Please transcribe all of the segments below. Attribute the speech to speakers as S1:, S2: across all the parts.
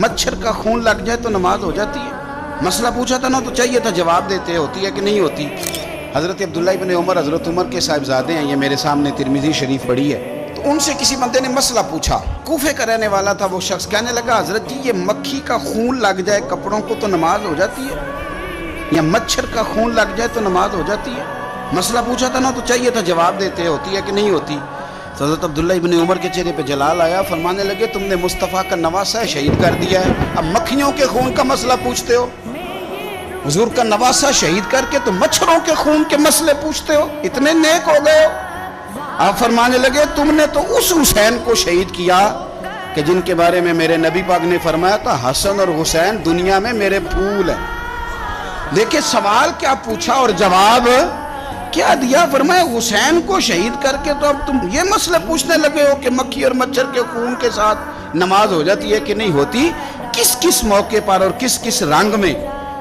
S1: مچھر کا خون لگ جائے تو نماز ہو جاتی ہے؟ مسئلہ پوچھا تھا نا تو چاہیے تھا جواب دیتے، ہوتی ہے کہ نہیں ہوتی؟ حضرت عبداللہ ابن عمر حضرت عمر کے صاحبزادے ہیں، یہ میرے سامنے ترمذی شریف پڑھی ہے، تو ان سے کسی بندے نے مسئلہ پوچھا، کوفے کا رہنے والا تھا وہ شخص، کہنے لگا حضرت جی یہ مکھی کا خون لگ جائے کپڑوں کو تو نماز ہو جاتی ہے، یا مچھر کا خون لگ جائے تو نماز ہو جاتی ہے؟ مسئلہ پوچھا تھا نا تو چاہیے تھا جواب دیتے، ہوتی ہے کہ نہیں ہوتی؟ تو حضرت عبداللہ ابن عمر کے چہرے پہ جلال آیا، فرمانے لگے تم نے مصطفیٰ کا نواسہ شہید کر دیا ہے، اب مکھیوں کے خون کا مسئلہ پوچھتے ہو؟ حضور کا نواسہ شہید کر کے تو مچھروں کے خون کے مسئلے پوچھتے ہو؟ اتنے نیک ہو گئے ہو؟ آپ فرمانے لگے تم نے تو اس حسین کو شہید کیا کہ جن کے بارے میں میرے نبی پاک نے فرمایا تھا حسن اور حسین دنیا میں میرے پھول ہیں۔ دیکھیں سوال کیا پوچھا اور جواب کیا دیا، فرمایا حسین کو شہید کر کے تو اب تم یہ مسئلہ پوچھنے لگے ہو کہ مکھی اور مچھر کے خون کے ساتھ نماز ہو جاتی ہے کہ نہیں ہوتی؟ کس کس موقع پر اور کس کس رنگ میں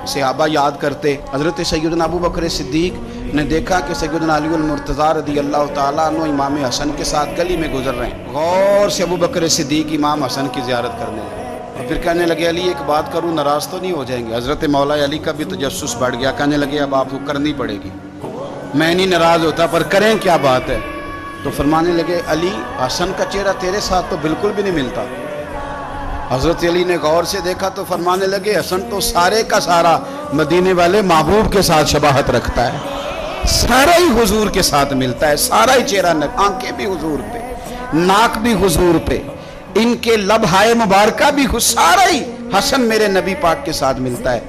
S1: صحابہ یاد کرتے؟ حضرت سیدنا ابو بکر صدیق نے دیکھا کہ سیدنا علی المرتضیٰ رضی اللہ تعالیٰ عنہ امام حسن کے ساتھ گلی میں گزر رہے ہیں، غور سے ابو بکر صدیق امام حسن کی زیارت کرنے لگے، اور پھر کہنے لگے علی ایک بات کروں، ناراض تو نہیں ہو جائیں گے؟ حضرت مولا علی کا بھی تجسس بڑھ گیا، کہنے لگے اب آپ کو کرنی پڑے گی، میں نہیں ناراض ہوتا پر کریں کیا بات ہے؟ تو فرمانے لگے علی حسن کا چہرہ تیرے ساتھ تو بالکل بھی نہیں ملتا۔ حضرت علی نے غور سے دیکھا تو فرمانے لگے حسن تو سارے کا سارا مدینے والے محبوب کے ساتھ شباہت رکھتا ہے، سارا ہی حضور کے ساتھ ملتا ہے، سارا ہی چہرہ، آنکھیں بھی حضور پہ، ناک بھی حضور پہ، ان کے لب ہائے مبارکہ بھی، سارا ہی حسن میرے نبی پاک کے ساتھ ملتا ہے۔